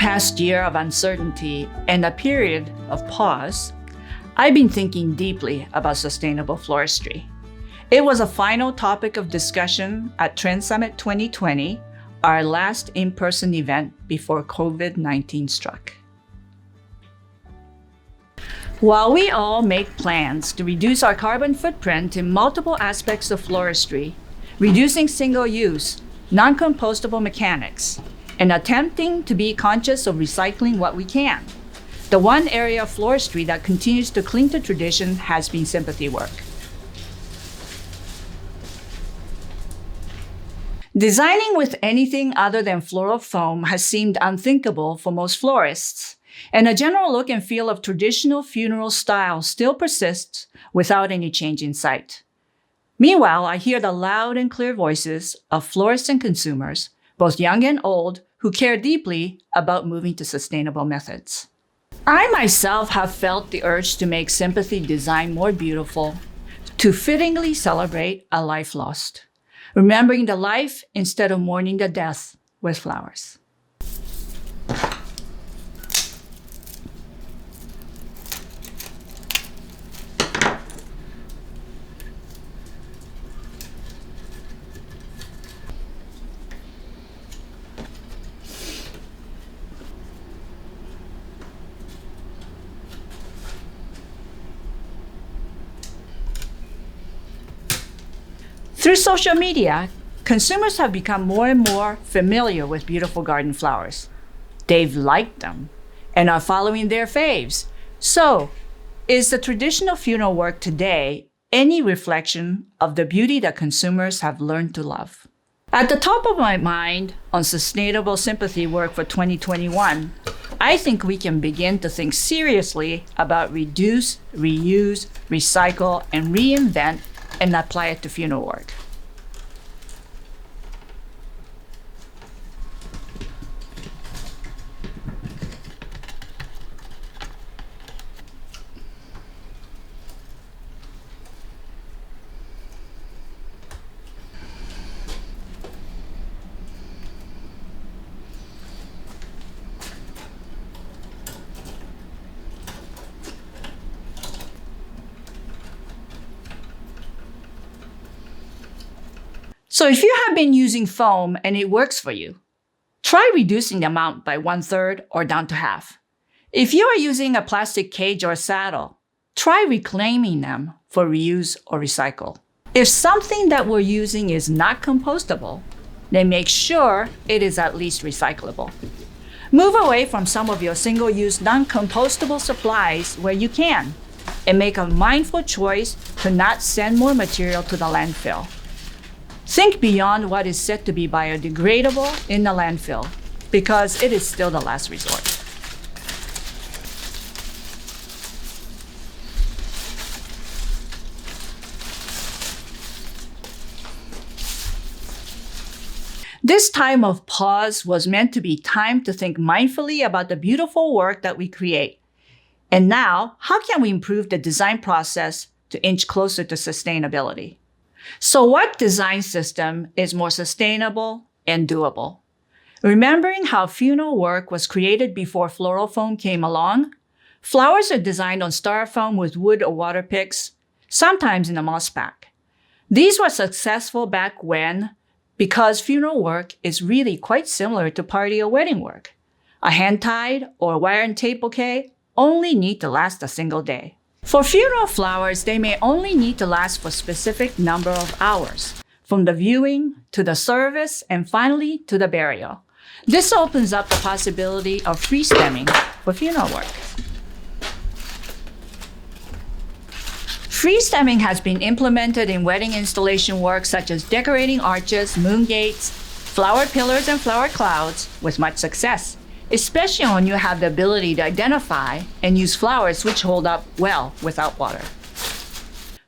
past year of uncertainty and a period of pause, I've been thinking deeply about sustainable floristry. It was a final topic of discussion at Trend Summit 2020, our last in-person event before COVID-19 struck. While we all make plans to reduce our carbon footprint in multiple aspects of floristry, reducing single-use, non-compostable mechanics, and attempting to be conscious of recycling what we can, the one area of floristry that continues to cling to tradition has been sympathy work. Designing with anything other than floral foam has seemed unthinkable for most florists, and a general look and feel of traditional funeral style still persists without any change in sight. Meanwhile, I hear the loud and clear voices of florists and consumers, both young and old, who care deeply about moving to sustainable methods. I myself have felt the urge to make sympathy design more beautiful, to fittingly celebrate a life lost, remembering the life instead of mourning the death with flowers. Through social media, consumers have become more and more familiar with beautiful garden flowers. They've liked them and are following their faves. So, is the traditional funeral work today any reflection of the beauty that consumers have learned to love? At the top of my mind on sustainable sympathy work for 2021, I think we can begin to think seriously about reduce, reuse, recycle, and reinvent and apply it to funeral work. So if you have been using foam and it works for you, try reducing the amount by 1/3 or down to half. If you are using a plastic cage or saddle, try reclaiming them for reuse or recycle. If something that we're using is not compostable, then make sure it is at least recyclable. Move away from some of your single-use non-compostable supplies where you can, and make a mindful choice to not send more material to the landfill. Think beyond what is said to be biodegradable in the landfill, because it is still the last resort. This time of pause was meant to be time to think mindfully about the beautiful work that we create. And now, how can we improve the design process to inch closer to sustainability? So what design system is more sustainable and doable? Remembering how funeral work was created before floral foam came along, flowers are designed on Styrofoam with wood or water picks, sometimes in a moss pack. These were successful back when, because funeral work is really quite similar to party or wedding work. A hand-tied or wire and tape bouquet only need to last a single day. For funeral flowers, they may only need to last for a specific number of hours, from the viewing to the service and finally to the burial. This opens up the possibility of freestemming for funeral work. Freestemming has been implemented in wedding installation work such as decorating arches, moon gates, flower pillars, and flower clouds with much success, especially when you have the ability to identify and use flowers which hold up well without water.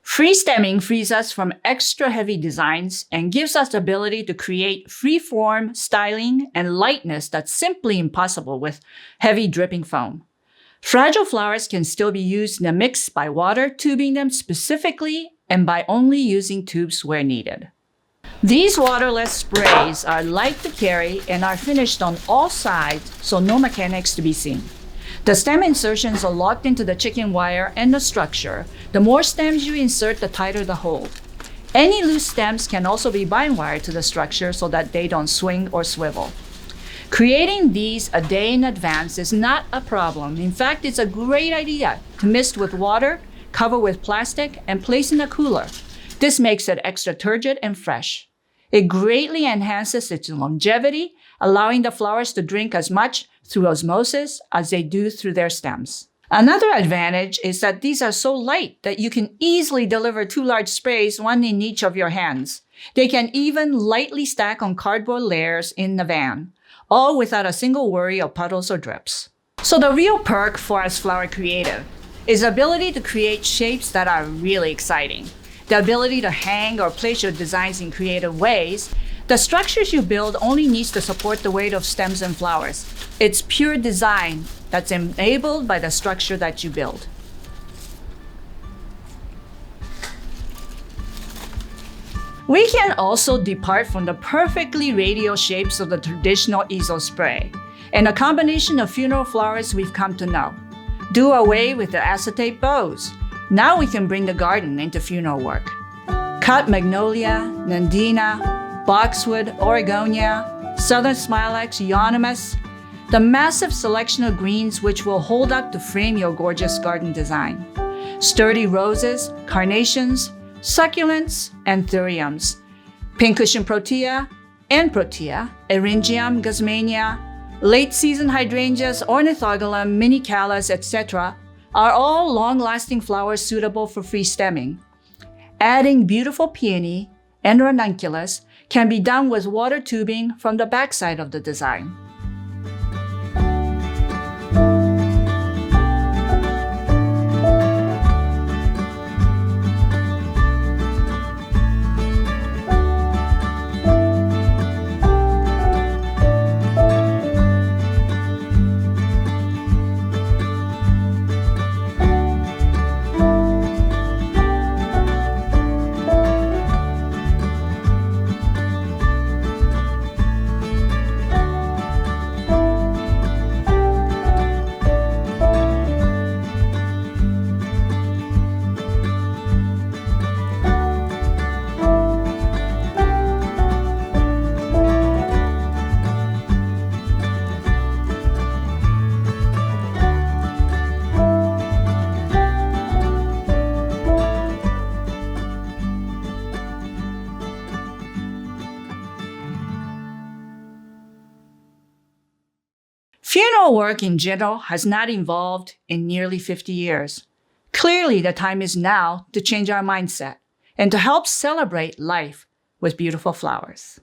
Freestemming frees us from extra heavy designs and gives us the ability to create free-form styling and lightness that's simply impossible with heavy dripping foam. Fragile flowers can still be used in a mix by water tubing them specifically and by only using tubes where needed. These waterless sprays are light to carry and are finished on all sides, so no mechanics to be seen. The stem insertions are locked into the chicken wire and the structure. The more stems you insert, the tighter the hold. Any loose stems can also be bind wired to the structure so that they don't swing or swivel. Creating these a day in advance is not a problem. In fact, it's a great idea to mist with water, cover with plastic, and place in a cooler. This makes it extra turgid and fresh. It greatly enhances its longevity, allowing the flowers to drink as much through osmosis as they do through their stems. Another advantage is that these are so light that you can easily deliver 2 large sprays, one in each of your hands. They can even lightly stack on cardboard layers in the van, all without a single worry of puddles or drips. So the real perk for us flower creative is the ability to create shapes that are really exciting. The ability to hang or place your designs in creative ways. The structures you build only needs to support the weight of stems and flowers. It's pure design that's enabled by the structure that you build. We can also depart from the perfectly radial shapes of the traditional easel spray and a combination of funeral flowers we've come to know. Do away with the acetate bows. Now we can bring the garden into funeral work. Cut magnolia, nandina, boxwood, oregonia, southern smilax, euonymus, the massive selection of greens which will hold up to frame your gorgeous garden design. Sturdy roses, carnations, succulents, anthuriums, pincushion protea and protea, eryngium, gosmania, late-season hydrangeas, ornithogalum, mini callas, etc. are all long-lasting flowers suitable for free stemming. Adding beautiful peony and ranunculus can be done with water tubing from the backside of the design. Funeral work in general has not evolved in nearly 50 years. Clearly, the time is now to change our mindset and to help celebrate life with beautiful flowers.